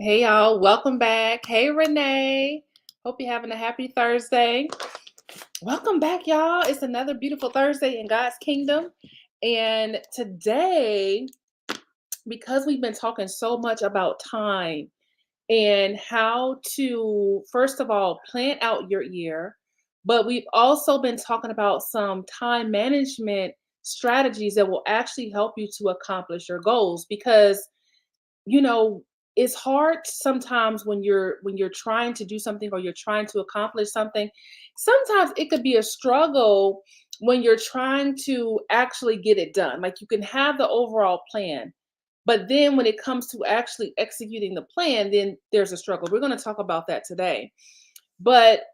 Hey y'all, welcome back. Hey Renee. Hope you're having a happy Thursday. Welcome back, y'all. It's another beautiful Thursday in God's kingdom. And today, because we've been talking so much about time and how to, first of all, plan out your year, but we've also been talking about some time management strategies that will actually help you to accomplish your goals because you know it's hard sometimes when you're trying to do something or you're trying to accomplish something. Sometimes it could be a struggle when you're trying to actually get it done. Like, you can have the overall plan, but then when it comes to actually executing the plan, then there's a struggle. We're going to talk about that today. But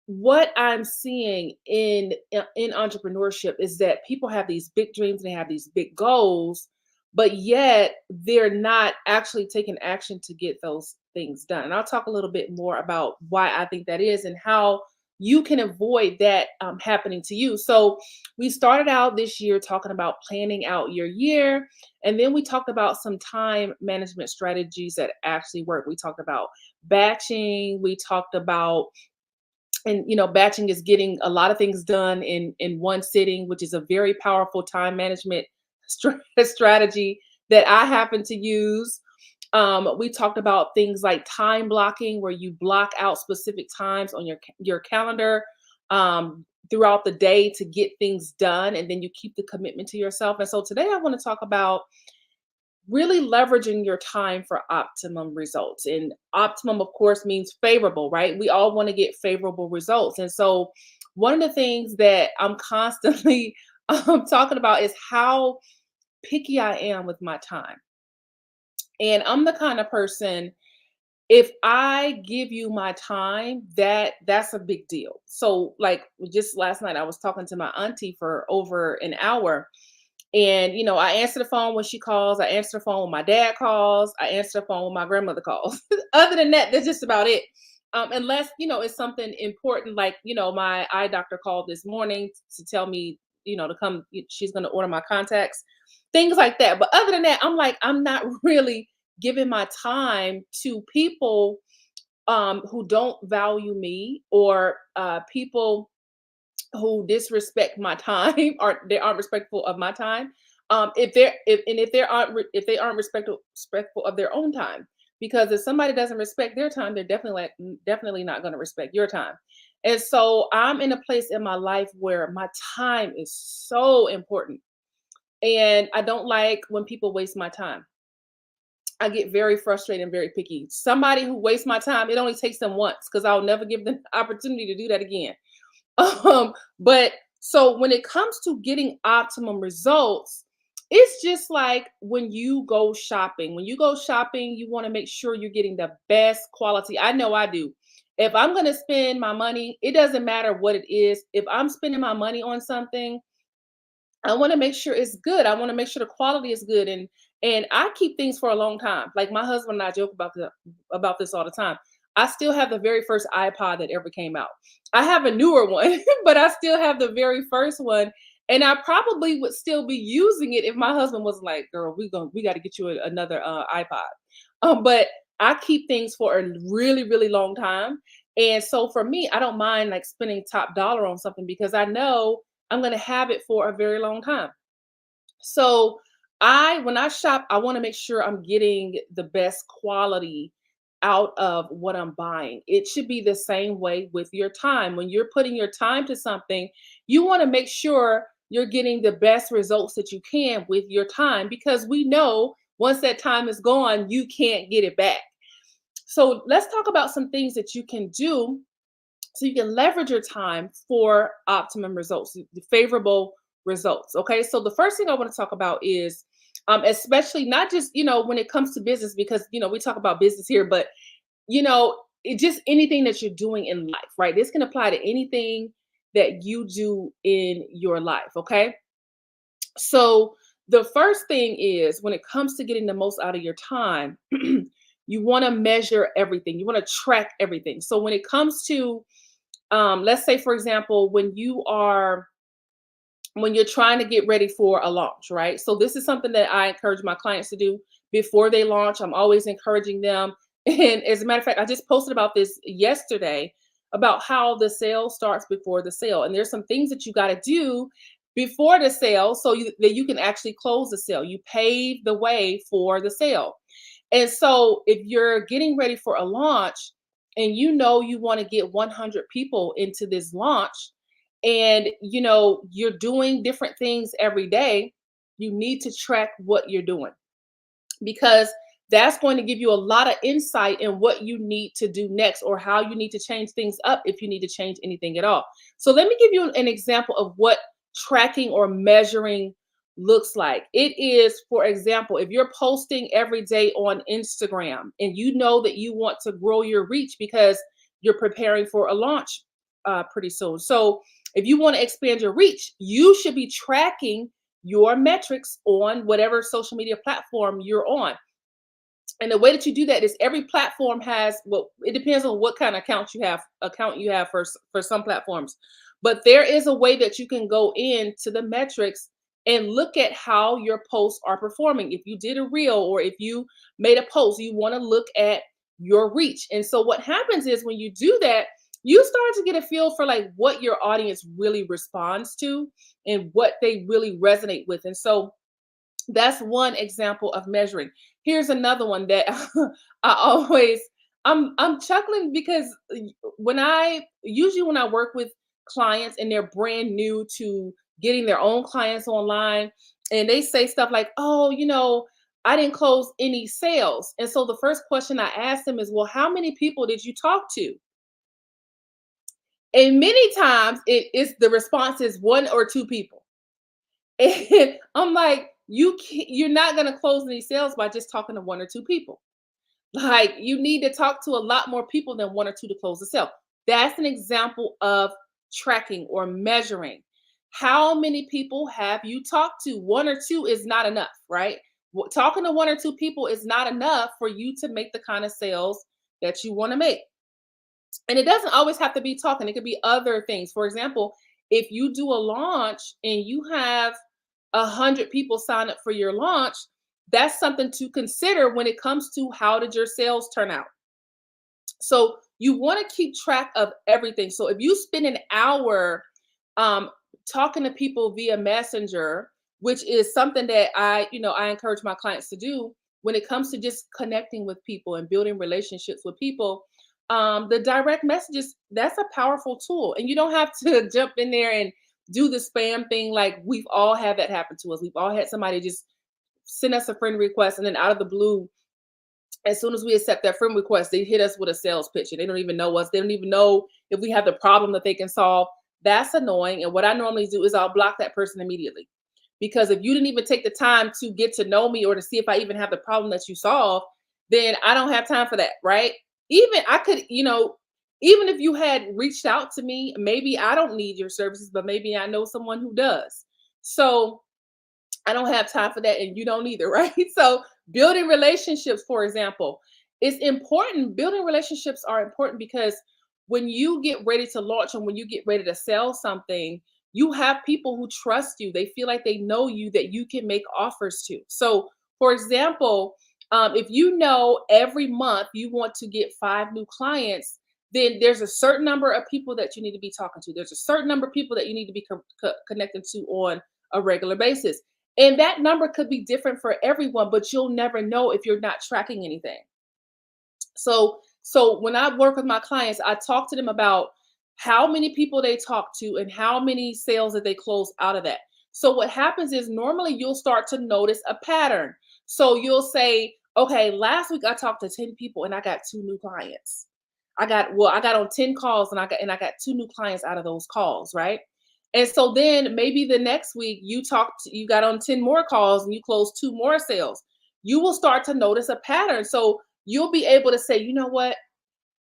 what I'm seeing in entrepreneurship is that people have these big dreams and they have these big goals, but yet they're not actually taking action to get those things done. And I'll talk a little bit more about why I think that is and how you can avoid that happening to you. So we started out this year talking about planning out your year, and then we talked about some time management strategies that actually work. We talked about batching. We talked about, and batching is getting a lot of things done in one sitting, which is a very powerful time management strategy that I happen to use. We talked about things like time blocking, where you block out specific times on your calendar throughout the day to get things done, and then you keep the commitment to yourself. And so today I want to talk about really leveraging your time for optimum results. And optimum, of course, means favorable, right? We all want to get favorable results. And so, one of the things that I'm constantly talking about is how picky I am with my time. And I'm the kind of person, if I give you my time, that's a big deal. So, like, just last night, I was talking to my auntie for over an hour, and, I answer the phone when she calls. I answer the phone when my dad calls. I answer the phone when my grandmother calls. Other than that, that's just about it. Unless, it's something important, like, my eye doctor called this morning to tell me, to come, she's going to order my contacts, things like that. But other than that, I'm like, I'm not really giving my time to people who don't value me, or people who disrespect my time or they aren't respectful of my time. If they aren't respectful of their own time, because if somebody doesn't respect their time, they're definitely not going to respect your time. And so I'm in a place in my life where my time is so important, and I don't like when people waste my time. I get very frustrated and very picky. Somebody who wastes my time, it only takes them once, because I'll never give them the opportunity to do that again. But so when it comes to getting optimum results, it's just like when you go shopping. When you go shopping, you want to make sure you're getting the best quality. I know I do. If I'm going to spend my money, it doesn't matter what it is. If I'm spending my money on something, I want to make sure it's good. I want to make sure the quality is good, and I keep things for a long time. Like, my husband and I joke about this all the time. I still have the very first iPod that ever came out. I have a newer one, but I still have the very first one, and I probably would still be using it if my husband was like, "Girl, we got to get you another iPod." But I keep things for a really, really long time, and so for me, I don't mind like spending top dollar on something, because I know I'm going to have it for a very long time. So when I shop, I want to make sure I'm getting the best quality out of what I'm buying. It should be the same way with your time. When you're putting your time to something, you want to make sure you're getting the best results that you can with your time, because we know once that time is gone, you can't get it back. So let's talk about some things that you can do so you can leverage your time for optimum results, the favorable results. Okay, so the first thing I want to talk about is, especially not just when it comes to business, because we talk about business here, but just anything that you're doing in life, right? This can apply to anything that you do in your life. Okay, so the first thing is, when it comes to getting the most out of your time, you want to measure everything. You want to track everything. So when it comes to, let's say, for example, when you're trying to get ready for a launch, right? So this is something that I encourage my clients to do before they launch. I'm always encouraging them, And as a matter of fact, I just posted about this yesterday about how the sale starts before the sale. And there's some things that you got to do before the sale so that you can actually close the sale. You pave the way for the sale. And so if you're getting ready for a launch and you know you want to get 100 people into this launch and you're doing different things every day, you need to track what you're doing because that's going to give you a lot of insight in what you need to do next or how you need to change things up if you need to change anything at all. So let me give you an example of what tracking or measuring looks like. It is, for example, if you're posting every day on Instagram and you know that you want to grow your reach because you're preparing for a launch pretty soon. So if you want to expand your reach, you should be tracking your metrics on whatever social media platform you're on. And the way that you do that is every platform has, well, it depends on what kind of account you have for some platforms. But there is a way that you can go into the metrics and look at how your posts are performing. If you did a reel or if you made a post, you want to look at your reach. And so what happens is when you do that, you start to get a feel for like what your audience really responds to and what they really resonate with. And so that's one example of measuring. Here's another one that I always I'm chuckling because when I work with clients and they're brand new to getting their own clients online and they say stuff like, "Oh, I didn't close any sales." And so the first question I ask them is, "Well, how many people did you talk to?" And many times it is the response is one or two people. And I'm like, you're not gonna close any sales by just talking to one or two people. Like you need to talk to a lot more people than one or two to close the sale. That's an example of tracking or measuring. How many people have you talked to? One or two is not enough, right? Talking to one or two people is not enough for you to make the kind of sales that you want to make. And it doesn't always have to be talking, it could be other things. For example, if you do a launch and you have 100 people sign up for your launch, that's something to consider when it comes to how did your sales turn out. So you want to keep track of everything. So if you spend an hour um, talking to people via Messenger, which is something that I encourage my clients to do when it comes to just connecting with people and building relationships with people. The direct messages, that's a powerful tool, and you don't have to jump in there and do the spam thing. Like we've all had that happen to us. We've all had somebody just send us a friend request, and then out of the blue, as soon as we accept that friend request, they hit us with a sales pitch and they don't even know us. They don't even know if we have the problem that they can solve. That's annoying. And what I normally do is I'll block that person immediately. Because if you didn't even take the time to get to know me or to see if I even have the problem that you solve, then I don't have time for that, right? Even I could, even if you had reached out to me, maybe I don't need your services, but maybe I know someone who does. So I don't have time for that, and you don't either, right? So, building relationships, for example, is important. Building relationships are important because when you get ready to launch and when you get ready to sell something, you have people who trust you. They feel like they know you that you can make offers to. So, for example, if you know every month you want to get 5 new clients, then there's a certain number of people that you need to be talking to. There's a certain number of people that you need to be connected to on a regular basis, and that number could be different for everyone, but you'll never know if you're not tracking anything. So when I work with my clients, I talk to them about how many people they talk to and how many sales that they close out of that. So what happens is normally you'll start to notice a pattern. So you'll say, okay, last week I talked to 10 people and I got 2 new clients. I got on 10 calls and I got 2 new clients out of those calls, right? And so then maybe the next week you got on 10 more calls and you closed 2 more sales. You will start to notice a pattern. So you'll be able to say, you know what?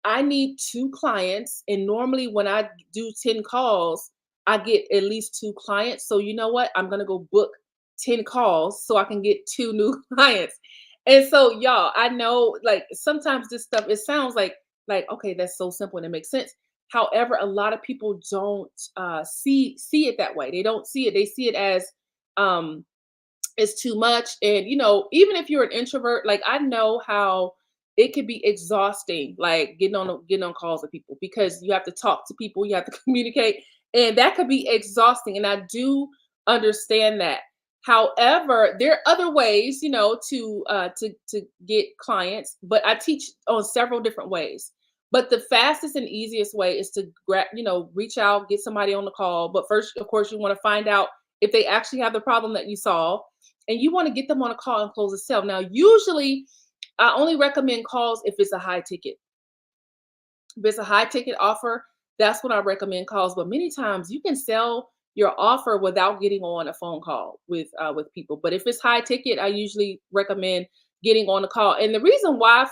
I need 2 clients. And normally when I do 10 calls, I get at least 2 clients. So you know what? I'm gonna go book 10 calls so I can get 2 new clients. And so y'all, I know like sometimes this stuff it sounds like okay, that's so simple and it makes sense. However, a lot of people don't see it that way. They don't see it. They see it as um it's too much. And even if you're an introvert, like I know how it could be exhausting, like getting on calls with people because you have to talk to people, you have to communicate, and that could be exhausting. And I do understand that. However, there are other ways, to get clients, but I teach on several different ways. But the fastest and easiest way is to reach out, get somebody on the call. But first, of course, you want to find out if they actually have the problem that you solve, and you want to get them on a call and close a sale. Now, usually I only recommend calls if it's a high ticket. If it's a high ticket offer, that's when I recommend calls. But many times you can sell your offer without getting on a phone call with people. But if it's high ticket, I usually recommend getting on a call. And the reason why,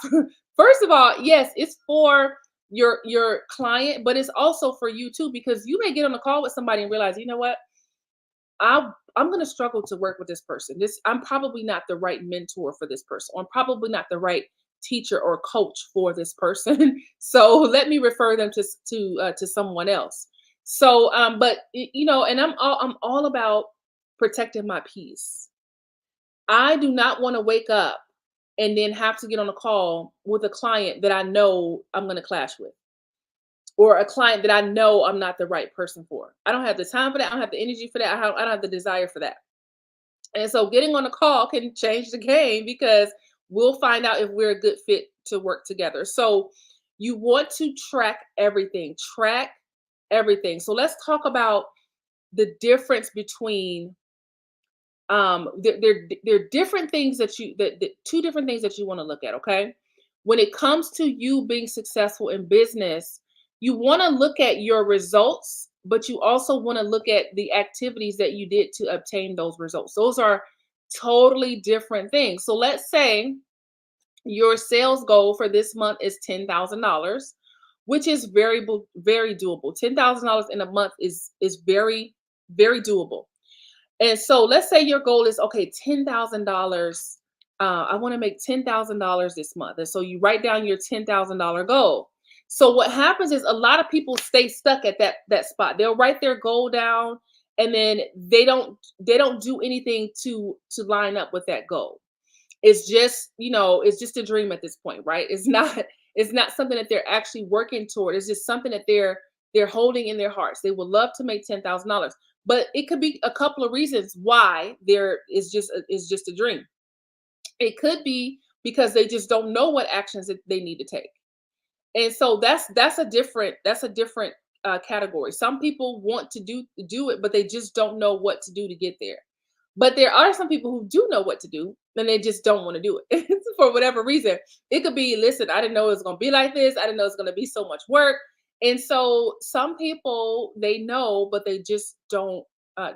first of all, yes, it's for your client, but it's also for you too, because you may get on a call with somebody and realize, you know what, I'm going to struggle to work with this person. I'm probably not the right mentor for this person. Or I'm probably not the right teacher or coach for this person. So let me refer them to someone else. So, and I'm all about protecting my peace. I do not want to wake up and then have to get on a call with a client that I know I'm going to clash with, or a client that I know I'm not the right person for. I don't have the time for that. I don't have the energy for that. I don't have the desire for that. And so getting on a call can change the game because we'll find out if we're a good fit to work together. So you want to track everything. Track everything. So let's talk about the difference between there are different things that two different things that you want to look at, okay? When it comes to you being successful in business, you want to look at your results, but you also want to look at the activities that you did to obtain those results. Those are totally different things. So let's say your sales goal for this month is $10,000, which is very doable. $10,000 in a month is very, very doable. And so let's say your goal is, okay, $10,000. I want to make $10,000 this month. And so you write down your $10,000 goal. So what happens is a lot of people stay stuck at that spot. They'll write their goal down, and then they don't do anything to line up with that goal. It's just a dream at this point, right? It's not something that they're actually working toward. It's just something that they're holding in their hearts. They would love to make $10,000, but it could be a couple of reasons why there is just a dream. It could be because they just don't know what actions that they need to take. And so that's a different category. Some people want to do it, but they just don't know what to do to get there. But there are some people who do know what to do, and they just don't want to do it for whatever reason. It could be, listen, I didn't know it was going to be like this. I didn't know it's going to be so much work. And so some people, they know, but they just don't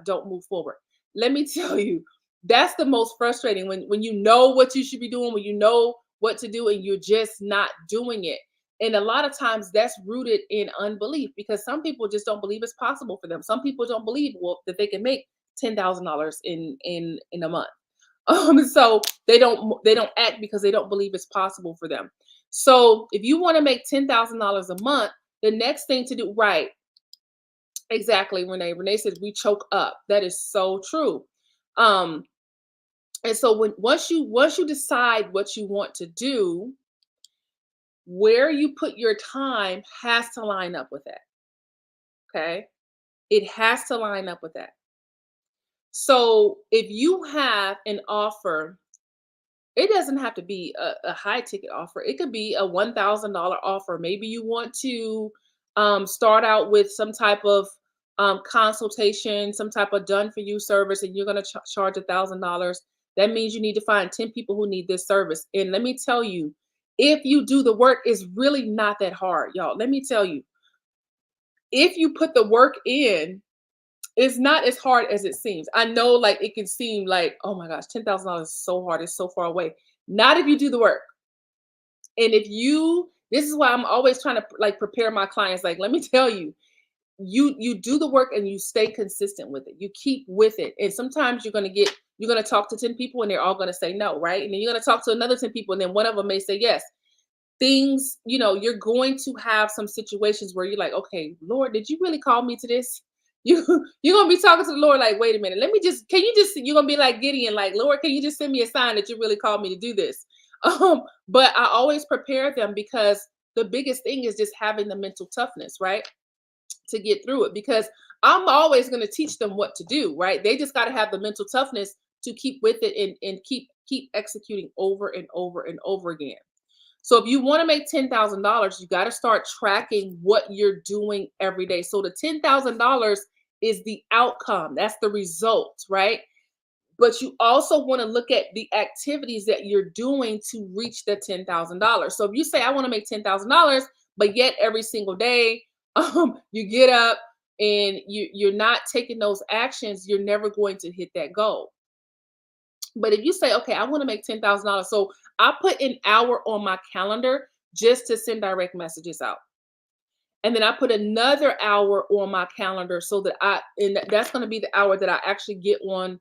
move forward. Let me tell you, that's the most frustrating, when you know what you should be doing, when you know what to do, and you're just not doing it. And a lot of times that's rooted in unbelief, because some people just don't believe it's possible for them. Some people don't believe, well, that they can make $10,000 in a month. So they don't act because they don't believe it's possible for them. So if you want to make $10,000 a month, the next thing to do, right? Exactly, Renee. Renee says we choke up. That is so true. Um, and so once you decide what you want to do, where you put your time has to line up with that. Okay, it has to line up with that. So if you have an offer, it doesn't have to be a high ticket offer. It could be a $1,000 offer. Maybe you want to start out with some type of consultation, some type of done for you service, and you're going to charge $1,000. That means you need to find 10 people who need this service. And let me tell you, if you do the work, it's really not that hard, y'all. Let me tell you, if you put the work in, it's not as hard as it seems. I know, like, it can seem like, oh my gosh, $10,000 is so hard. It's so far away. Not if you do the work. And this is why I'm always trying to, like, prepare my clients. Like, let me tell you, you do the work and you stay consistent with it. You keep with it. And sometimes you're going to talk to 10 people and they're all going to say no, right? And then you're going to talk to another 10 people and then one of them may say yes. You're going to have some situations where you're like, okay, Lord, did you really call me to this? You're gonna be talking to the Lord like, wait a minute, you're gonna be like Gideon, like, Lord, can you just send me a sign that you really called me to do this? But I always prepare them because the biggest thing is just having the mental toughness, right? To get through it because I'm always going to teach them what to do, right? They just got to have the mental toughness to keep with it and keep executing over and over and over again. So if you want to make $10,000, you got to start tracking what you're doing every day. So the $10,000 is the outcome. That's the result, right? But you also want to look at the activities that you're doing to reach the $10,000. So if you say I want to make $10,000, but yet every single day you get up and you're not taking those actions, you're never going to hit that goal. But if you say, okay, I want to make $10,000, so I put an hour on my calendar just to send direct messages out. And then I put another hour on my calendar so that that's going to be the hour that I actually get on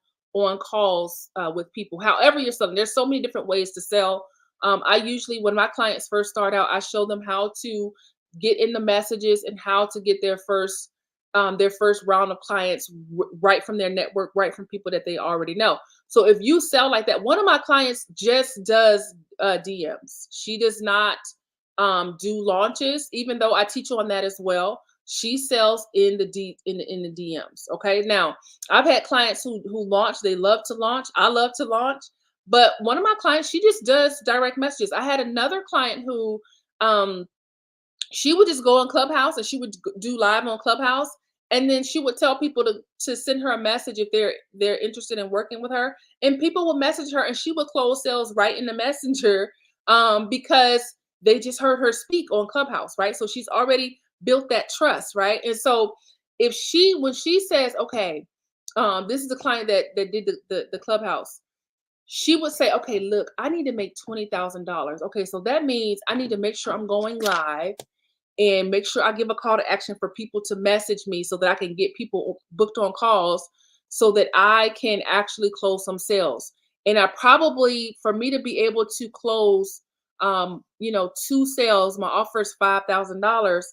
calls with people. However you're selling, there's so many different ways to sell. I usually, when my clients first start out, I show them how to get in the messages and how to get their first round of clients right from their network, right from people that they already know. So if you sell like that, one of my clients just does DMs. She does not do launches, even though I teach on that as well. She sells in the DMs. Okay. Now I've had clients who launch, they love to launch. I love to launch. But one of my clients, she just does direct messages. I had another client who um she would just go on Clubhouse and she would do live on Clubhouse, and then she would tell people to send her a message if they're interested in working with her, and people would message her and she would close sales right in the messenger because they just heard her speak on Clubhouse, right? So she's already built that trust, right? And so if she when she says, okay, this is a client that did the Clubhouse, she would say, okay, look, I need to make $20,000. Okay, so that means I need to make sure I'm going live and make sure I give a call to action for people to message me so that I can get people booked on calls so that I can actually close some sales. And I probably, for me to be able to close, two sales, my offer is $5,000.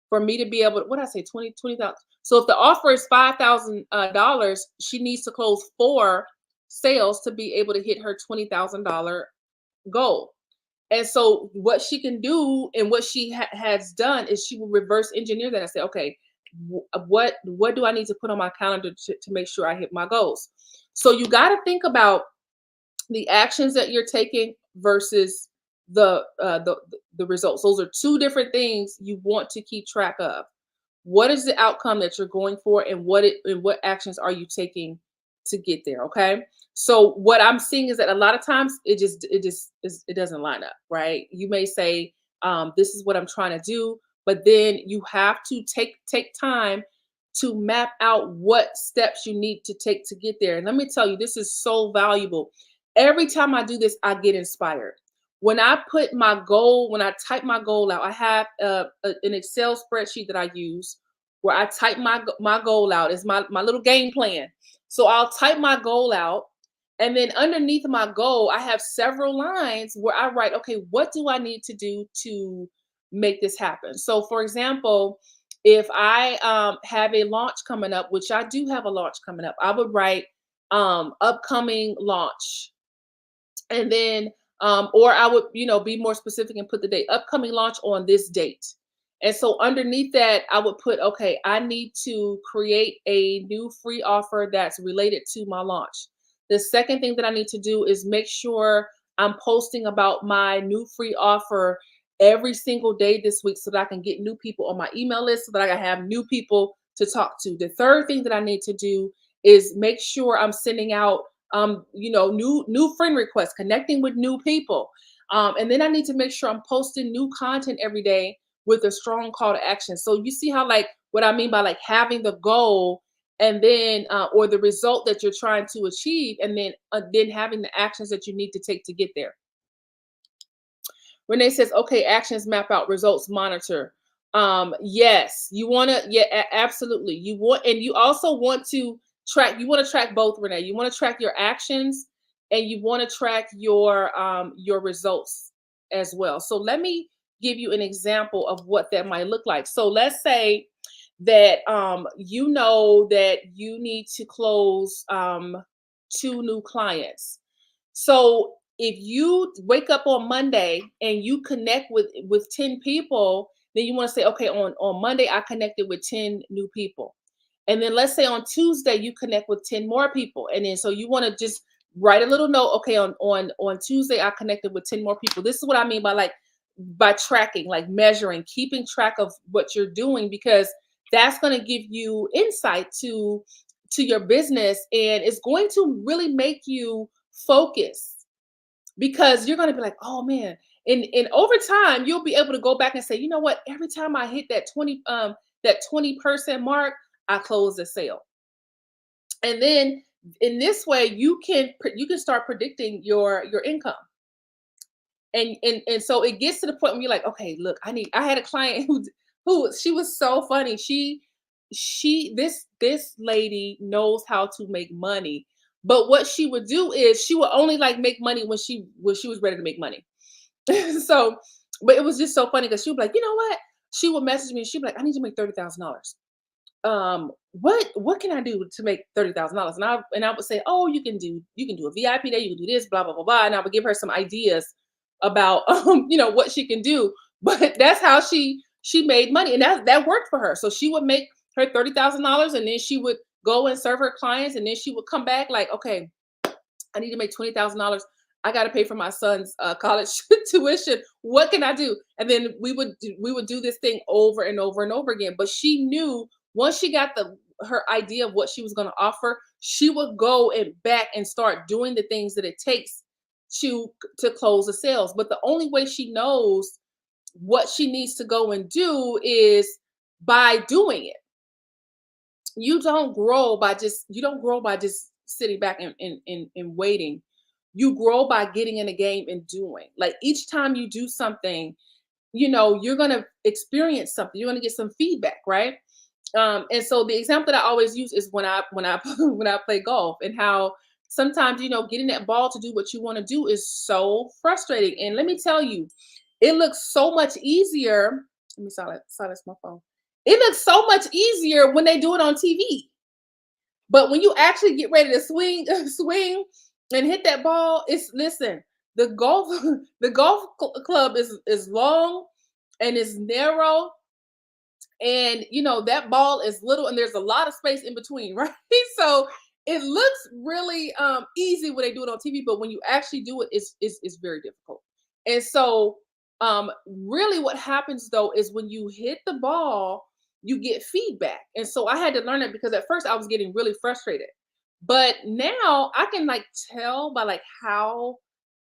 For me to be able to, what did I say, 20,000. So if the offer is $5,000, she needs to close four sales to be able to hit her $20,000 goal. And so what she can do and what she has done is she will reverse engineer that and say, okay, what do I need to put on my calendar to make sure I hit my goals? So you got to think about the actions that you're taking versus the results. Those are two different things you want to keep track of. What is the outcome that you're going for, and what actions are you taking to get there? Okay. So what I'm seeing is that a lot of times it doesn't line up, right? You may say, this is what I'm trying to do, but then you have to take time to map out what steps you need to take to get there. And let me tell you, this is so valuable. Every time I do this, I get inspired. When I type my goal out, I have an Excel spreadsheet that I use where I type my goal out. Is my little game plan. So I'll type my goal out, and then underneath my goal, I have several lines where I write, okay, what do I need to do to make this happen? So, for example, if I have a launch coming up, which I do have a launch coming up, I would write upcoming launch, and then or I would be more specific and put the date, upcoming launch on this date. And so underneath that I would put, okay, I need to create a new free offer that's related to my launch. The second thing that I need to do is make sure I'm posting about my new free offer every single day this week so that I can get new people on my email list, so that I can have new people to talk to. The third thing that I need to do is make sure I'm sending out new friend requests, connecting with new people. And then I need to make sure I'm posting new content every day with a strong call to action. So you see how, like, what I mean by like having the goal, and then or the result that you're trying to achieve, and then having the actions that you need to take to get there. Renee says, okay, actions map out, results monitor. Yes, you want to, yeah, absolutely. You also want to track both, Renee. You want to track your actions, and you want to track your results as well. So let me give you an example of what that might look like. So let's say that you know that you need to close two new clients. So if you wake up on Monday and you connect with 10 people, then you want to say, okay, on Monday I connected with 10 new people. And then let's say on Tuesday you connect with 10 more people. And then so you want to just write a little note, okay, on Tuesday I connected with 10 more people. This is what I mean by like by tracking, like measuring, keeping track of what you're doing, because that's going to give you insight to your business, and it's going to really make you focus, because you're going to be like, oh man, and over time you'll be able to go back and say, you know what, every time I hit that 20% mark, I close the sale. And then in this way you can start predicting your income. And so it gets to the point where you're like, okay, look, I had a client who she was so funny. This lady knows how to make money, but what she would do is she would only like make money when she was ready to make money. So, but it was just so funny because she would be like, you know what? She would message me and she'd be like, I need to make $30,000. What can I do to make $30,000? And I would say, oh, you can do a VIP day, you can do this, blah blah blah blah, and I would give her some ideas about what she can do. But that's how she made money, and that worked for her. So she would make her $30,000, and then she would go and serve her clients, and then she would come back like, okay, I need to make $20,000. I got to pay for my son's college tuition. What can I do? And then we would do this thing over and over and over again. But she knew once she got her idea of what she was going to offer, she would go and back and start doing the things that it takes to close the sales. But the only way she knows what she needs to go and do is by doing it. You don't grow by just sitting back and waiting. You grow by getting in the game and doing. Like each time you do something, you're gonna experience something. You're gonna get some feedback, right? And so the example that I always use is when I when I play golf, and how sometimes getting that ball to do what you want to do is so frustrating. And let me tell you, it looks so much easier. Let me silence my phone. It looks so much easier when they do it on TV. But when you actually get ready to swing, swing and hit that ball, it's listen. The golf, club is long and is narrow, and that ball is little, and there's a lot of space in between, right? So it looks really easy when they do it on TV, but when you actually do it, it's very difficult. And so really what happens though is when you hit the ball, you get feedback. And so I had to learn that, because at first I was getting really frustrated, but now I can like tell by like how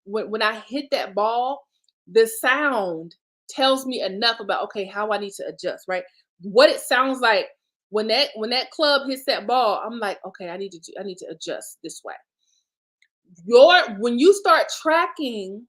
when I hit that ball, the sound tells me enough about, okay, how I need to adjust, right? What it sounds like when that club hits that ball, I'm like, okay, I need to adjust this way. When you start tracking,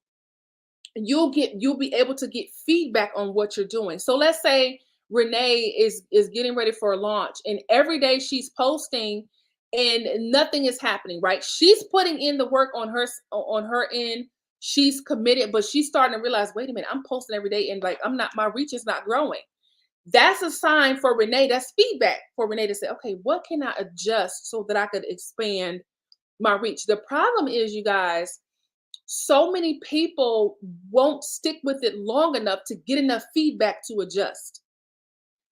you'll be able to get feedback on what you're doing. So let's say Renee is getting ready for a launch, and every day she's posting and nothing is happening, right? She's putting in the work on her end. She's committed, but she's starting to realize, wait a minute, I'm posting every day and like my reach is not growing. That's a sign for Renee. That's feedback for Renee to say, okay, what can I adjust so that I could expand my reach? The problem is, you guys, so many people won't stick with it long enough to get enough feedback to adjust.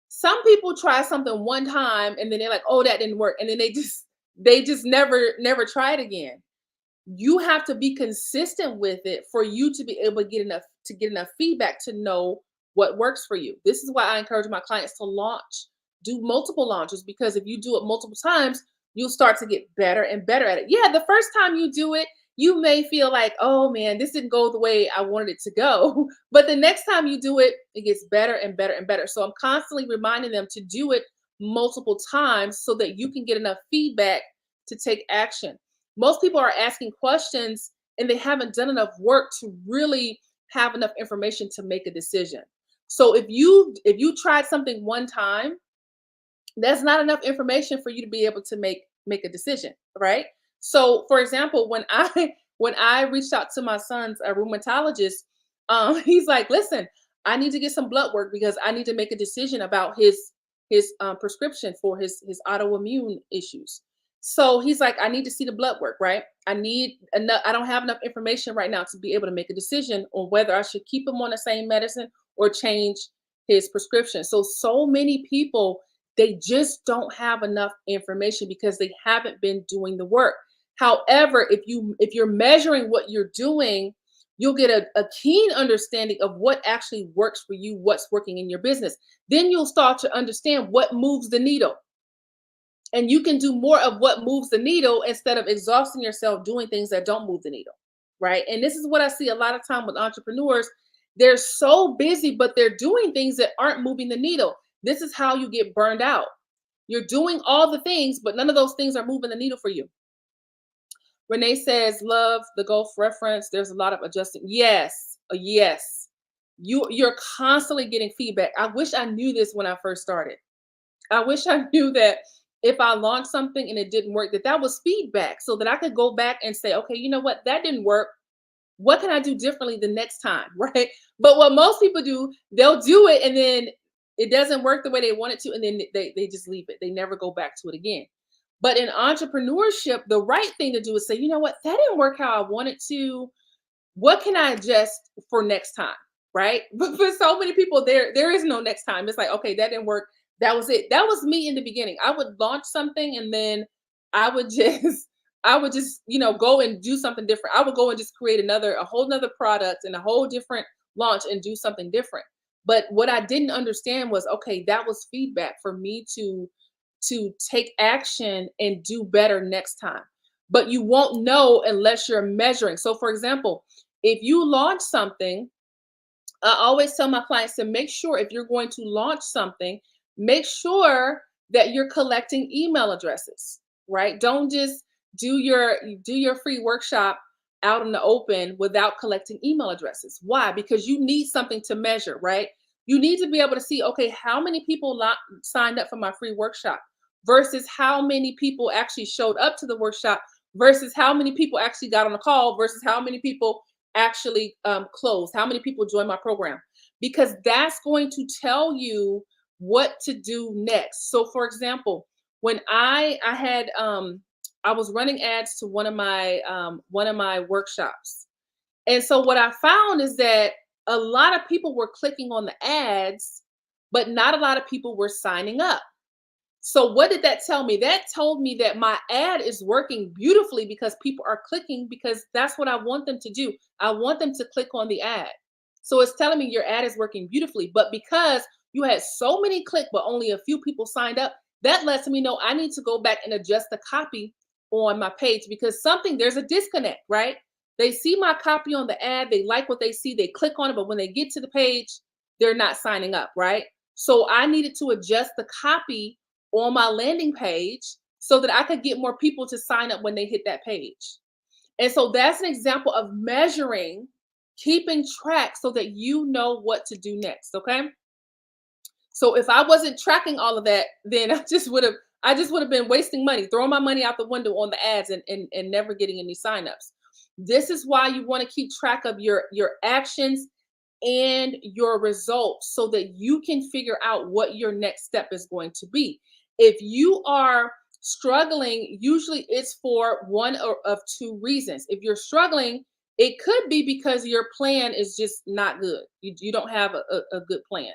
Some people try something one time and then they're like, oh, that didn't work. And then they just never try it again. You have to be consistent with it for you to be able to get enough feedback to know what works for you. This is why I encourage my clients to do multiple launches, because if you do it multiple times, you'll start to get better and better at it. Yeah, the first time you do it, you may feel like, oh man, this didn't go the way I wanted it to go. But the next time you do it, it gets better and better and better. So I'm constantly reminding them to do it multiple times so that you can get enough feedback to take action. Most people are asking questions and they haven't done enough work to really have enough information to make a decision. So if you tried something one time, that's not enough information for you to be able to make a decision, right? So for example, when I when I reached out to my son's rheumatologist, he's like, listen, I need to get some blood work because I need to make a decision about his prescription for his autoimmune issues. So he's like, I need to see the blood work, right? I need enough, I don't have enough information right now to be able to make a decision on whether I should keep him on the same medicine or change his prescription. So many people, they just don't have enough information because they haven't been doing the work. However, if you're measuring what you're doing, you'll get a keen understanding of what actually works for you, what's working in your business. Then you'll start to understand what moves the needle, and you can do more of what moves the needle instead of exhausting yourself doing things that don't move the needle, right? And this is what I see a lot of time with entrepreneurs. They're so busy, but they're doing things that aren't moving the needle. This is how you get burned out. You're doing all the things, but none of those things are moving the needle for you. Renee says, love the Gulf reference. There's a lot of adjusting. Yes, yes. You're constantly getting feedback. I wish I knew this when I first started. I wish I knew that if I launched something and it didn't work, that was feedback so that I could go back and say, okay, you know what, that didn't work. What can I do differently the next time? Right. But what most people do, they'll do it and then it doesn't work the way they want it to. And then they just leave it. They never go back to it again. But in entrepreneurship, the right thing to do is say, you know what, that didn't work how I wanted to. What can I adjust for next time? Right. But for so many people, there is no next time. It's like, okay, that didn't work. That was it. That was me in the beginning. I would launch something and then I would just go and do something different. I would go and just create a whole nother product and a whole different launch and do something different. But what I didn't understand was, okay, that was feedback for me to take action and do better next time. But you won't know unless you're measuring. So for example, if you launch something, I always tell my clients to make sure if you're going to launch something, make sure that you're collecting email addresses, right? Don't just do your free workshop out in the open without collecting email addresses. Why? Because you need something to measure, right? You need to be able to see, okay, how many people signed up for my free workshop versus how many people actually showed up to the workshop versus how many people actually got on the call versus how many people actually closed, how many people joined my program, because that's going to tell you what to do next. So for example, when I had I was running ads to one of my workshops, and so what I found is that a lot of people were clicking on the ads, but not a lot of people were signing up. So what did that tell me? That told me that my ad is working beautifully because people are clicking, because that's what I want them to do. I want them to click on the ad. So it's telling me your ad is working beautifully. But because you had so many click, but only a few people signed up, that lets me know I need to go back and adjust the copy on my page, because there's a disconnect, right? They see my copy on the ad, they like what they see, they click on it, but when they get to the page, they're not signing up, right? So I needed to adjust the copy on my landing page so that I could get more people to sign up when they hit that page. And so that's an example of measuring, keeping track so that you know what to do next. Okay. So if I wasn't tracking all of that, then I just would have been wasting money, throwing my money out the window on the ads and never getting any signups. This is why you want to keep track of your actions and your results so that you can figure out what your next step is going to be. If you are struggling, usually it's for of two reasons. If you're struggling, it could be because your plan is just not good. You don't have a good plan.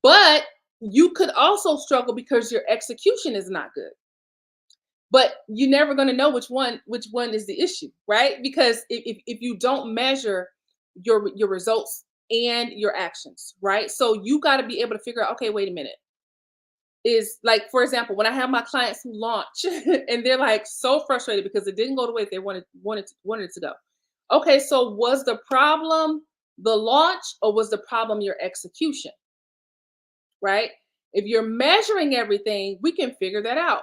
But you could also struggle because your execution is not good. But you're never going to know which one is the issue, right? Because if you don't measure your results and your actions, right? So you got to be able to figure out, okay, wait a minute. Is like, for example, when I have my clients who launch and they're like so frustrated because it didn't go the way they wanted it to go. Okay, so was the problem the launch or was the problem your execution? Right? If you're measuring everything, we can figure that out.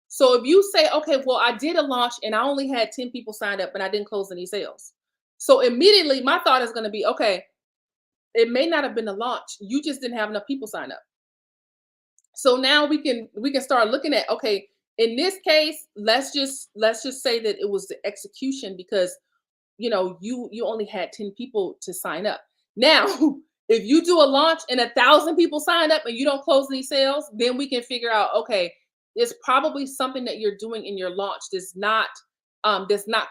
So if you say, okay, well, I did a launch and I only had 10 people signed up and I didn't close any sales. So immediately my thought is going to be, okay, it may not have been the launch. You just didn't have enough people sign up. So now we can start looking at, okay, in this case, let's just say that it was the execution because you only had 10 people to sign up. Now, if you do a launch and 1,000 people sign up and you don't close any sales, then we can figure out, okay, it's probably something that you're doing in your launch that's not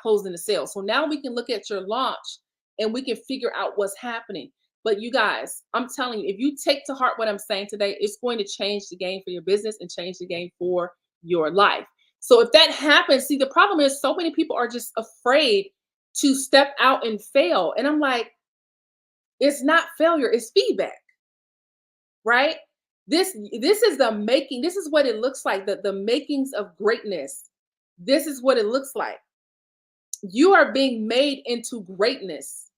closing the sale. So now we can look at your launch and we can figure out what's happening. But you guys, I'm telling you, if you take to heart what I'm saying today, it's going to change the game for your business and change the game for your life. So if that happens, see, the problem is so many people are just afraid to step out and fail. And I'm like, it's not failure, it's feedback, right? This is the making, this is what it looks like, the makings of greatness. This is what it looks like. You are being made into greatness.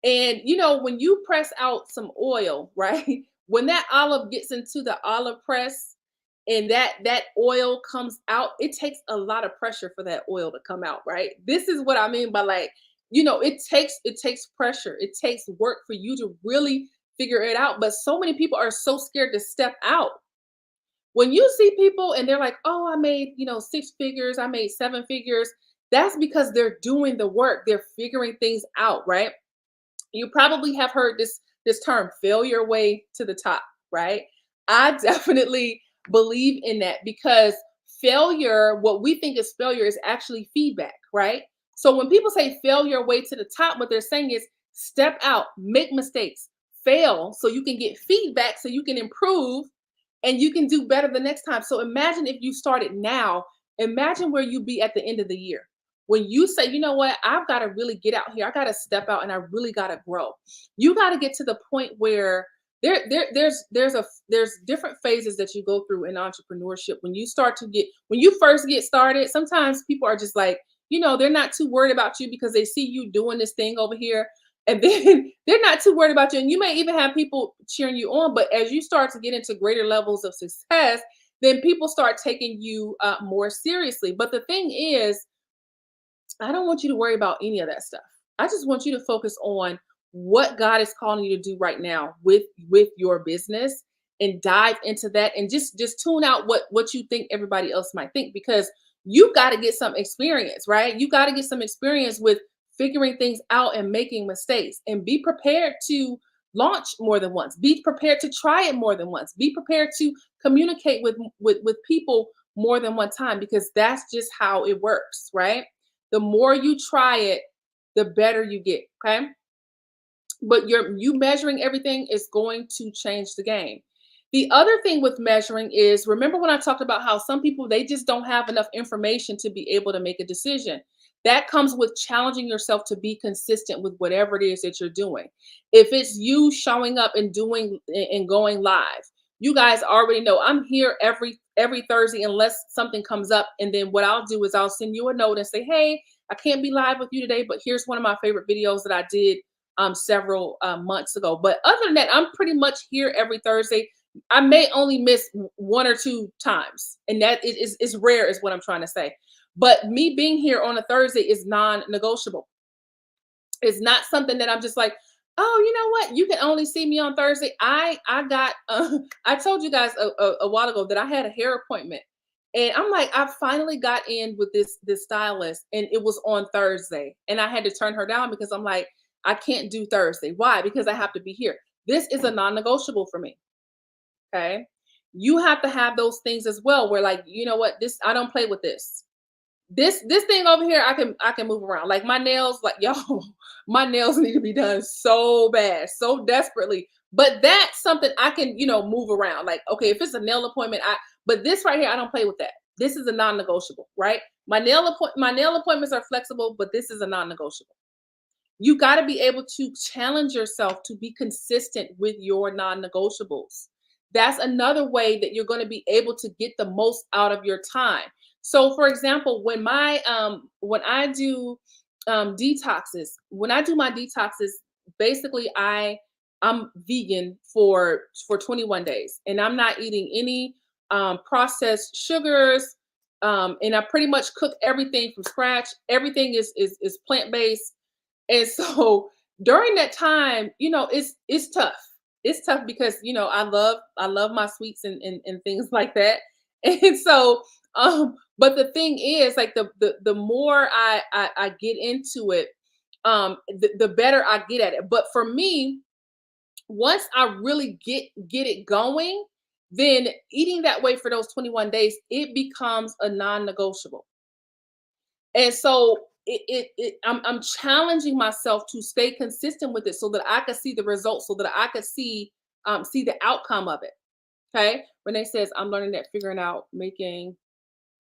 And when you press out some oil, right? When that olive gets into the olive press and that oil comes out, it takes a lot of pressure for that oil to come out, right? This is what I mean by, like, it takes pressure. It takes work for you to really figure it out. But so many people are so scared to step out. When you see people and they're like, "Oh, I made, 6 figures, I made 7 figures." That's because they're doing the work. They're figuring things out, right? You probably have heard this term, fail your way to the top, right? I definitely believe in that, because failure, what we think is failure, is actually feedback, right? So when people say fail your way to the top, what they're saying is step out, make mistakes, fail so you can get feedback, so you can improve and you can do better the next time. So imagine if you started now, imagine where you'd be at the end of the year. When you say, you know what, I've got to really get out here, I got to step out and I really got to grow. You got to get to the point where there's different phases that you go through in entrepreneurship. When you first get started, sometimes people are just like, they're not too worried about you because they see you doing this thing over here. And then they're not too worried about you. And you may even have people cheering you on. But as you start to get into greater levels of success, then people start taking you more seriously. But the thing is, I don't want you to worry about any of that stuff. I just want you to focus on what God is calling you to do right now with your business, and dive into that, and just tune out what you think everybody else might think, because you got to get some experience, right? You got to get some experience with figuring things out and making mistakes, and be prepared to launch more than once. Be prepared to try it more than once. Be prepared to communicate with people more than one time, because that's just how it works, right? The more you try it, the better you get. Okay. But you measuring everything is going to change the game. The other thing with measuring is, remember when I talked about how some people, they just don't have enough information to be able to make a decision. That comes with challenging yourself to be consistent with whatever it is that you're doing. If it's you showing up and doing and going live, you guys already know I'm here every Thursday unless something comes up. And then what I'll do is I'll send you a note and say, "Hey, I can't be live with you today, but here's one of my favorite videos that I did several months ago." But other than that, I'm pretty much here every Thursday. I may only miss 1 or 2 times, and that is rare, is what I'm trying to say. But me being here on a Thursday is non-negotiable. It's not something that I'm just like, "Oh, you know what? You can only see me on Thursday." I got I told you guys a while ago that I had a hair appointment, and I'm like, I finally got in with this stylist, and it was on Thursday, and I had to turn her down because I'm like, I can't do Thursday. Why? Because I have to be here. This is a non-negotiable for me. Okay. You have to have those things as well, where, like, you know what, this, I don't play with this. This thing over here, I can move around. Like my nails, like, yo, my nails need to be done so bad, so desperately. But that's something I can, move around. Like, okay, if it's a nail appointment, but this right here, I don't play with that. This is a non-negotiable, right? My nail appointments are flexible, but this is a non-negotiable. You got to be able to challenge yourself to be consistent with your non-negotiables. That's another way that you're going to be able to get the most out of your time. So for example, when I do detoxes, when I do my detoxes, basically I'm vegan for 21 days, and I'm not eating any processed sugars, and I pretty much cook everything from scratch. Everything is plant-based. And so during that time, it's tough. It's tough because I love my sweets and things like that. And so but the thing is, like, the more I get into it, the better I get at it. But for me, once I really get it going, then eating that way for those 21 days, it becomes a non-negotiable. And so I'm challenging myself to stay consistent with it so that I could see the results, so that I could see the outcome of it. Okay. Renee says, I'm learning that figuring out making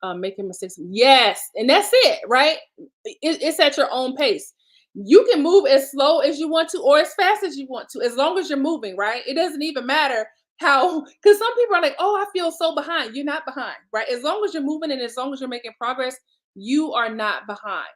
mistakes. Yes, and that's it, right? It's at your own pace. You can move as slow as you want to or as fast as you want to, as long as you're moving, right? It doesn't even matter how, because some people are like, oh, I feel so behind. You're not behind, right? As long as you're moving and as long as you're making progress, you are not behind.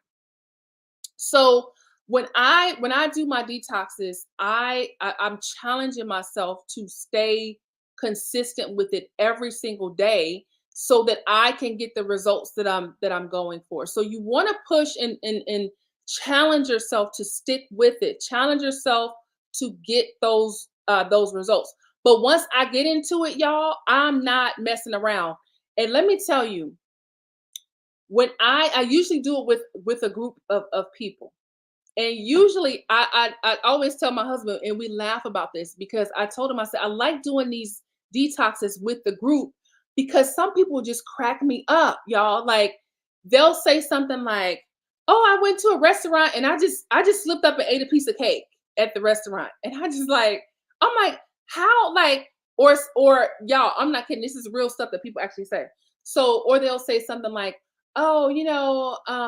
So when I do my detoxes, I'm challenging myself to stay consistent with it every single day so that I can get the results that I'm going for. So you want to push and challenge yourself to stick with it. Challenge yourself to get those results. But once I get into it, y'all, I'm not messing around. And let me tell you, when I usually do it with a group of people, and usually I always tell my husband, and we laugh about this because I told him, I said, I like doing these detoxes with the group because some people just crack me up, y'all. Like they'll say something like, oh, I went to a restaurant and I just slipped up and ate a piece of cake at the restaurant. And I'm like, how, like, or y'all, I'm not kidding. This is real stuff that people actually say. So, or they'll say something like, oh,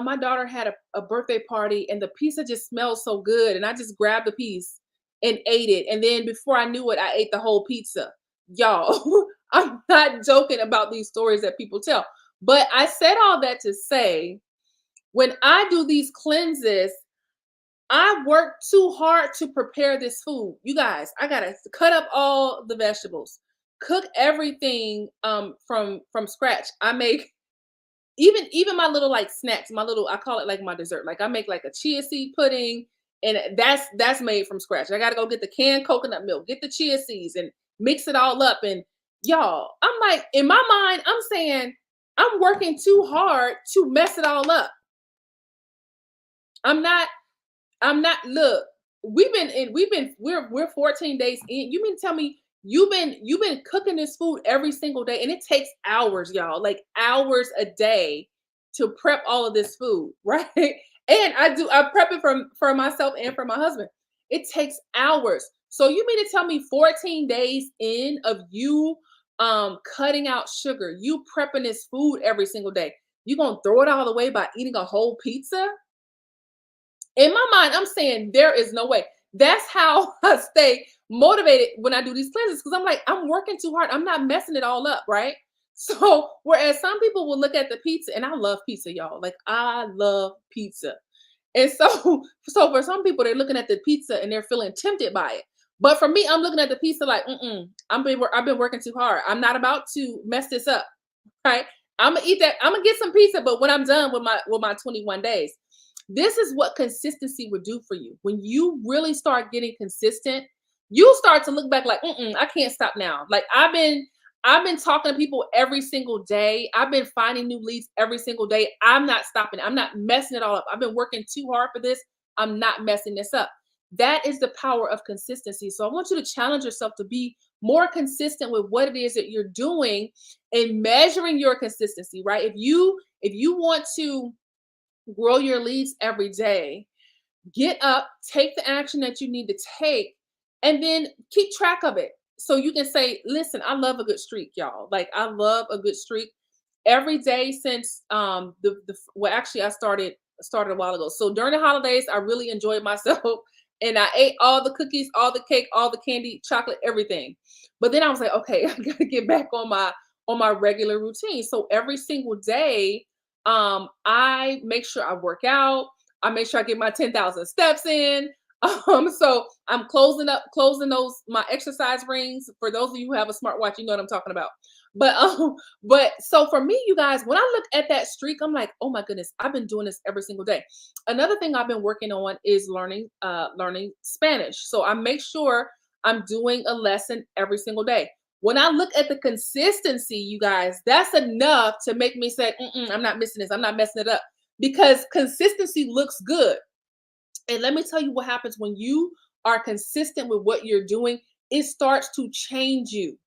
my daughter had a birthday party and the pizza just smelled so good. And I just grabbed the piece and ate it. And then before I knew it, I ate the whole pizza. Y'all, I'm not joking about these stories that people tell. But I said all that to say, when I do these cleanses, I work too hard to prepare this food. You guys, I gotta cut up all the vegetables, cook everything from scratch. I make even my little like snacks, my little, I call it like my dessert. Like I make like a chia seed pudding, and that's made from scratch. I gotta go get the canned coconut milk, get the chia seeds, and mix it all up. And y'all, I'm like, in my mind, I'm saying I'm working too hard to mess it all up. I'm not I'm not. Look, we're 14 days in. You mean to tell me you've been cooking this food every single day, and it takes hours, y'all, like hours a day to prep all of this food, right? And I prep it for myself and for my husband. It takes hours. So you mean to tell me 14 days in of you cutting out sugar, you prepping this food every single day, you gonna throw it all away by eating a whole pizza? In my mind, I'm saying there is no way. That's how I stay motivated when I do these cleanses because I'm like, I'm working too hard. I'm not messing it all up, right? So, whereas some people will look at the pizza, and I love pizza, y'all. Like, I love pizza. And so, so for some people, they're looking at the pizza and they're feeling tempted by it. But for me, I'm looking at the pizza like, I've been working too hard. I'm not about to mess this up, right? I'm gonna eat that. I'm gonna get some pizza, but when I'm done with my 21 days, this is what consistency would do for you. When you really start getting consistent, you start to look back like, I can't stop now. Like I've been talking to people every single day. I've been finding new leads every single day. I'm not stopping. I'm not messing it all up. I've been working too hard for this. I'm not messing this up. That is the power of consistency. So I want you to challenge yourself to be more consistent with what it is that you're doing and measuring your consistency, right? If you want to grow your leads every day, get up, take the action that you need to take, and then keep track of it. So you can say, listen, I love a good streak, y'all. Like I love a good streak every day since well, actually I started a while ago. So during the holidays, I really enjoyed myself and I ate all the cookies, all the cake, all the candy, chocolate, everything. But then I was like, okay, I gotta get back on my regular routine. So every single day, I make sure I work out. I make sure I get my 10,000 steps in. So I'm closing those my exercise rings. For those of you who have a smartwatch, you know what I'm talking about. But but so for me, you guys, when I look at that streak, I'm like, oh my goodness, I've been doing this every single day. Another thing I've been working on is learning Spanish. So I make sure I'm doing a lesson every single day. When I look at the consistency, you guys, that's enough to make me say, I'm not missing this. I'm not messing it up because consistency looks good. And let me tell you what happens when you are consistent with what you're doing. It starts to change you.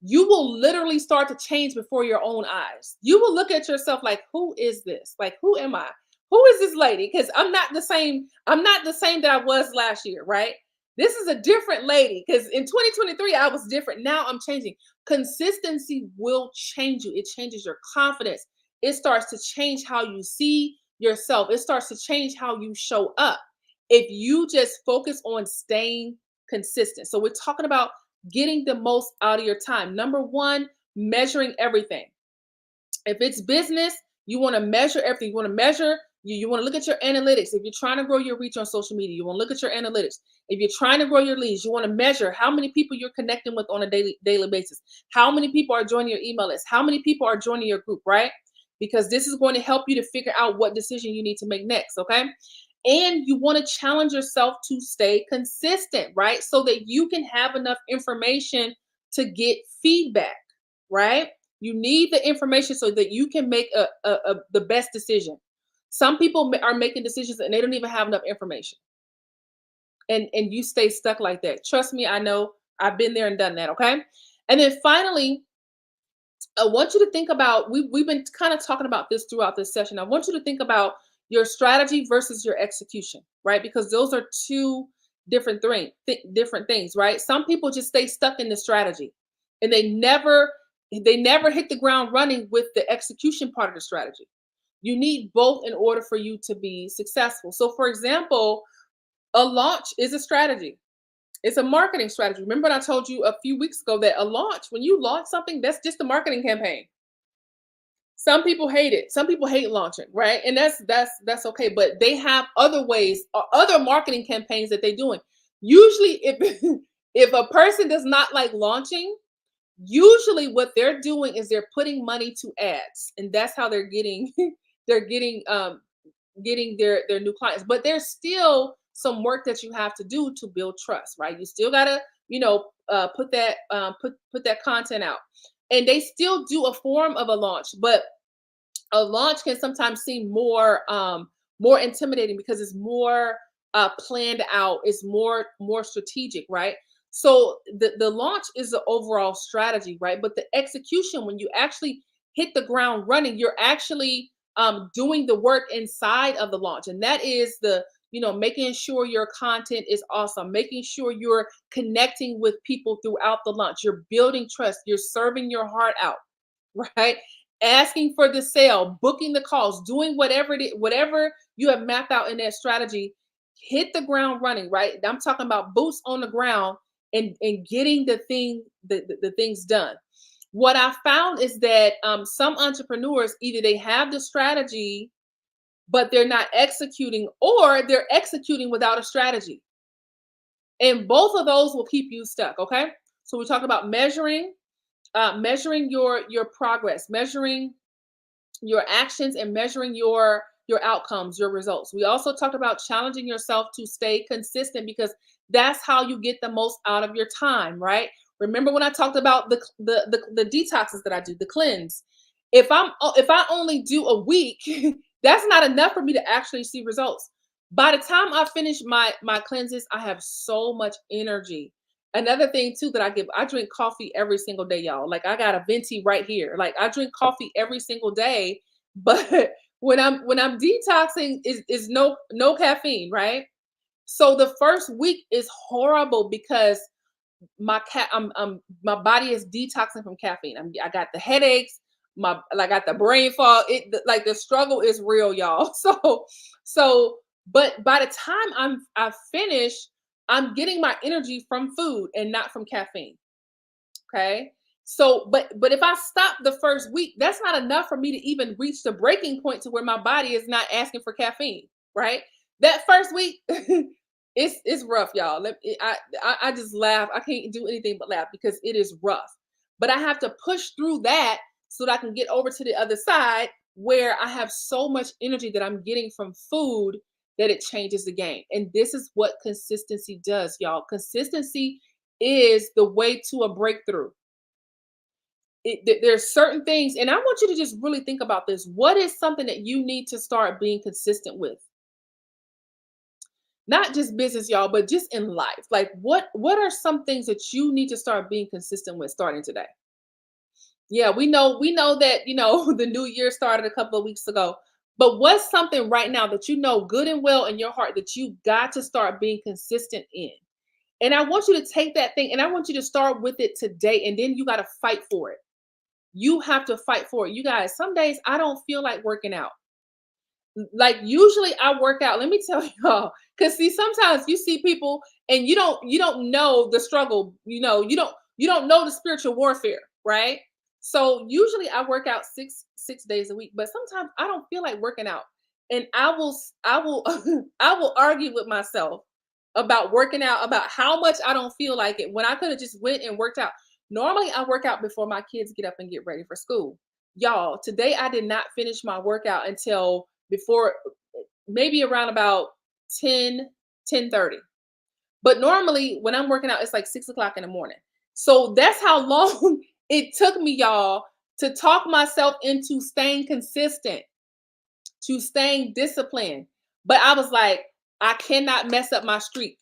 you will literally start to change before your own eyes. You will look at yourself like, who is this? Like, who am I? Who is this lady? Because I'm not the same. I'm not the same that I was last year, right? This is a different lady. Because in 2023, I was different. Now I'm changing. Consistency will change you. It changes your confidence. It starts to change how you see yourself. It starts to change how you show up. If you just focus on staying consistent. So we're talking about getting the most out of your time. Number one, measuring everything. If it's business, you want to measure everything. You want to measure, you want to look at your analytics. If you're trying to grow your reach on social media, you want to look at your analytics. If you're trying to grow your leads, you want to measure how many people you're connecting with on a daily basis. How many people are joining your email list? How many people are joining your group, right? Because this is going to help you to figure out what decision you need to make next, okay? And you want to challenge yourself to stay consistent, right? So that you can have enough information to get feedback, right? You need the information so that you can make the best decision. Some people are making decisions and they don't even have enough information. And you stay stuck like that. Trust me, I know. I've been there and done that, okay? And then finally, I want you to think about, we've been kind of talking about this throughout this session. I want you to think about your strategy versus your execution, right? Because those are two different things, right? Some people just stay stuck in the strategy and they never hit the ground running with the execution part of the strategy. You need both in order for you to be successful. So for example, a launch is a strategy. It's a marketing strategy. Remember when I told you a few weeks ago that a launch, when you launch something, that's just a marketing campaign. Some people hate it. Some people hate launching, right? And that's okay. But they have other ways or other marketing campaigns that they're doing. Usually, if if a person does not like launching, usually what they're doing is they're putting money to ads, and that's how they're getting they're getting their new clients. But there's still some work that you have to do to build trust, right? You still gotta, put that content out, and they still do a form of a launch, but a launch can sometimes seem more intimidating because it's more planned out, it's more strategic, right? So the launch is the overall strategy, right? But the execution, when you actually hit the ground running, you're actually doing the work inside of the launch, and that is the, making sure your content is awesome, making sure you're connecting with people throughout the launch, you're building trust, you're serving your heart out, right? Asking for the sale, booking the calls, doing whatever it is, whatever you have mapped out in that strategy, hit the ground running, right? I'm talking about boots on the ground and getting the things done. What I found is that some entrepreneurs, either they have the strategy, but they're not executing, or they're executing without a strategy. And both of those will keep you stuck, okay? So we talked about measuring your progress, measuring your actions, and measuring your outcomes, your results. We also talked about challenging yourself to stay consistent, because that's how you get the most out of your time, right? Remember when I talked about the detoxes that I do, the cleanse. If I only do a week, that's not enough for me to actually see results. By the time I finish my cleanses, I have so much energy. Another thing too that I drink coffee every single day, y'all. Like, I got a venti right here. Like, I drink coffee every single day, but when I'm detoxing is no caffeine, right? So the first week is horrible because my body is detoxing from caffeine. I got the headaches, I got the brain fog. Like, the struggle is real, y'all. So but by the time I finish, I'm getting my energy from food and not from caffeine. Okay. So, but if I stop the first week, that's not enough for me to even reach the breaking point to where my body is not asking for caffeine, right? That first week, it's rough, y'all. I just laugh. I can't do anything but laugh because it is rough. But I have to push through that so that I can get over to the other side, where I have so much energy that I'm getting from food that it changes the game. And this is what consistency does, y'all. Consistency is the way to a breakthrough. There's certain things, and I want you to just really think about this. What is something that you need to start being consistent with? Not just business, y'all, but just in life. Like, what are some things that you need to start being consistent with starting today? Yeah, we know that, the new year started a couple of weeks ago. But what's something right now that you know good and well in your heart that you got to start being consistent in? And I want you to take that thing and I want you to start with it today and then you got to fight for it. You have to fight for it. You guys, some days I don't feel like working out. Like usually I work out. Let me tell y'all, because see, sometimes you see people and you don't know the struggle, you don't know the spiritual warfare, right? So usually I work out six days a week, but sometimes I don't feel like working out. And I will I will argue with myself about working out, about how much I don't feel like it when I could have just went and worked out. Normally I work out before my kids get up and get ready for school. Y'all, today I did not finish my workout until before maybe around about 10:30. But normally when I'm working out, it's like 6 o'clock in the morning. So that's how long it took me, y'all, to talk myself into staying consistent, to staying disciplined. But I was like, I cannot mess up my streak.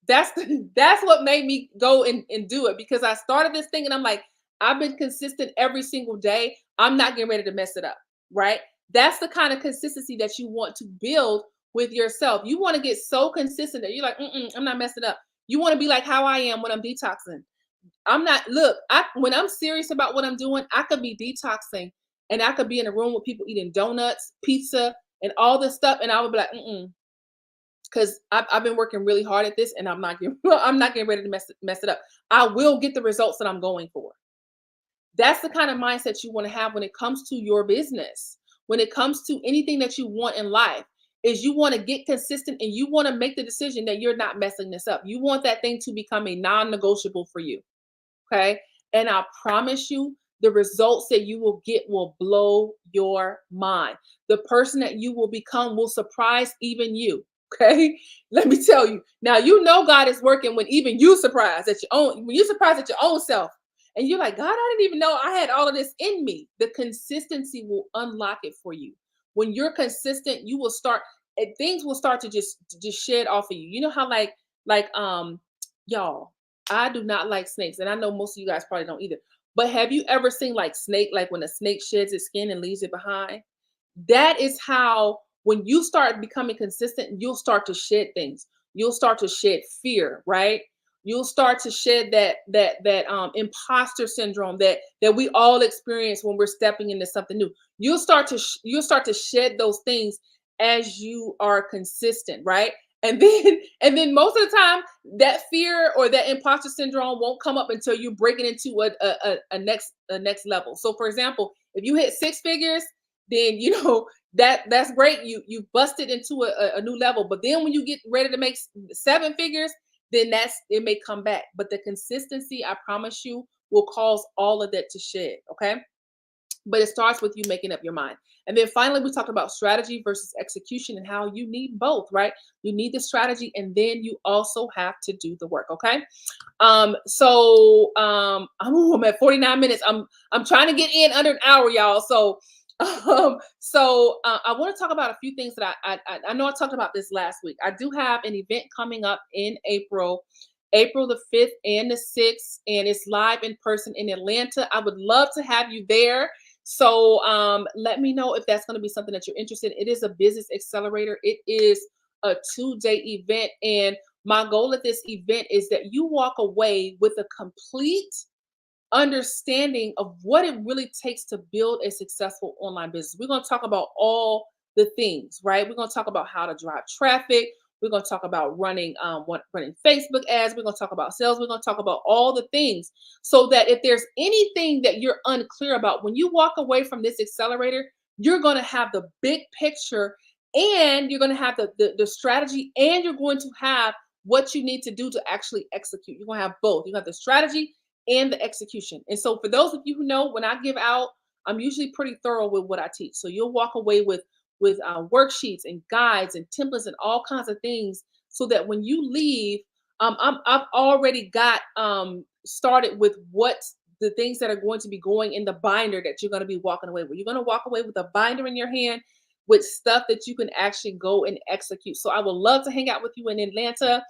That's what made me go and do it because I started this thing and I'm like, I've been consistent every single day. I'm not getting ready to mess it up. Right. That's the kind of consistency that you want to build with yourself. You want to get so consistent that you're like, I'm not messing up. You want to be like how I am when I'm detoxing. I'm not look, I when I'm serious about what I'm doing, I could be detoxing and I could be in a room with people eating donuts, pizza, and all this stuff, and I would be like, because I've been working really hard at this, and I'm not getting I'm not getting ready to mess it up. I will get the results that I'm going for. That's the kind of mindset you want to have when it comes to your business, when it comes to anything that you want in life. Is you want to get consistent and you want to make the decision that you're not messing this up. You want that thing to become a non-negotiable for you. Okay. And I promise you, the results that you will get will blow your mind. The person that you will become will surprise even you. Okay. Let me tell you. Now, God is working when even you surprised at your own, when you surprised at your own self. And you're like, God, I didn't even know I had all of this in me. The consistency will unlock it for you. When you're consistent, you will start, and things will start to just shed off of you. You know how y'all, I do not like snakes, and I know most of you guys probably don't either. But have you ever seen like snake, like when a snake sheds its skin and leaves it behind? That is how when you start becoming consistent, you'll start to shed things. You'll start to shed fear, right? You'll start to shed that imposter syndrome that we all experience when we're stepping into something new. You'll start to shed those things as you are consistent, right? And then most of the time that fear or that imposter syndrome won't come up until you break it into a next level. So for example, if you hit six figures, then that's great. You busted into a new level. But then when you get ready to make seven figures, then it may come back. But the consistency, I promise you, will cause all of that to shed. Okay. But it starts with you making up your mind. And then finally, we talked about strategy versus execution and how you need both, right? You need the strategy and then you also have to do the work. Okay. I'm at 49 minutes. I'm trying to get in under an hour, y'all. I want to talk about a few things that I know I talked about this last week. I do have an event coming up in April the 5th and the 6th, and it's live in person in Atlanta. I would love to have you there. So let me know if that's going to be something that you're interested in. It is a business accelerator. It is a 2-day event, and my goal at this event is that you walk away with a complete understanding of what it really takes to build a successful online business. We're going to talk about all the things, right? We're going to talk about how to drive traffic. We're going to talk about running Facebook ads. We're going to talk about sales. We're going to talk about all the things so that if there's anything that you're unclear about, when you walk away from this accelerator, you're going to have the big picture and you're going to have the strategy and you're going to have what you need to do to actually execute. You're going to have both. You have the strategy and the execution. And so for those of you who know, when I give out, I'm usually pretty thorough with what I teach. So you'll walk away with worksheets and guides and templates and all kinds of things, so that when you leave, I've already got started with what the things that are going to be going in the binder that you're going to be walking away with. You're going to walk away with a binder in your hand with stuff that you can actually go and execute. So I would love to hang out with you in Atlanta.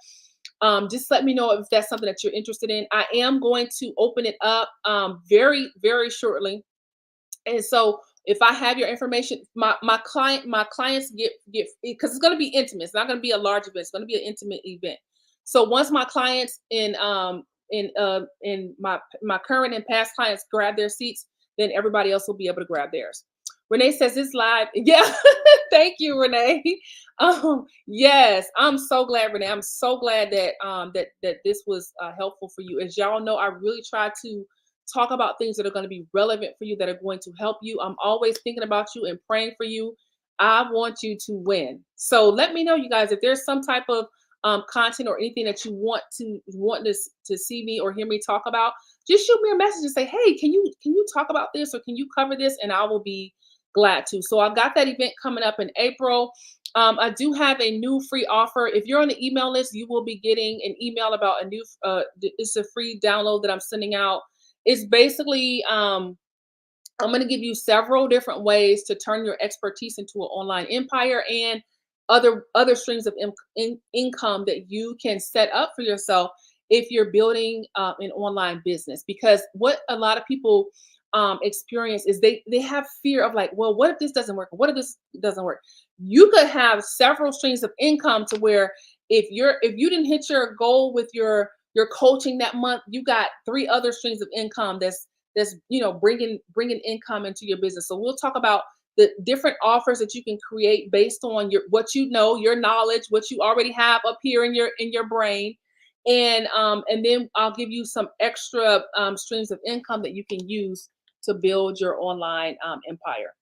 Just let me know if that's something that you're interested in. I am going to open it up very, very shortly. And so if I have your information, my clients get, because it's going to be intimate. It's not going to be a large event. It's going to be an intimate event. So once my clients in my current and past clients grab their seats, then everybody else will be able to grab theirs. Renee says it's live. Yeah, thank you, Renee. Yes, I'm so glad, Renee. I'm so glad that that this was helpful for you. As y'all know, I really try to talk about things that are going to be relevant for you, that are going to help you. I'm always thinking about you and praying for you. I want you to win. So let me know, you guys, if there's some type of content or anything that you want to see me or hear me talk about. Just shoot me a message and say, hey, can you talk about this, or can you cover this? And I will be glad to. So I've got that event coming up in April. I do have a new free offer. If you're on the email list, you will be getting an email about a new. It's a free download that I'm sending out. It's basically I'm going to give you several different ways to turn your expertise into an online empire, and other streams of income that you can set up for yourself if you're building an online business. Because what a lot of people experience is they have fear of, like, well, what if this doesn't work? What if this doesn't work? You could have several streams of income to where if you didn't hit your goal with your coaching that month, you got three other streams of income that's bringing income into your business. So we'll talk about the different offers that you can create based on your knowledge, what you already have up here in your brain. And then I'll give you some extra streams of income that you can use to build your online empire.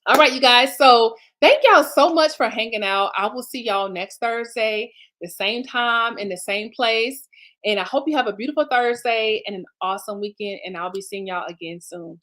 All right, you guys. So thank y'all so much for hanging out. I will see y'all next Thursday, the same time in the same place. And I hope you have a beautiful Thursday and an awesome weekend. And I'll be seeing y'all again soon.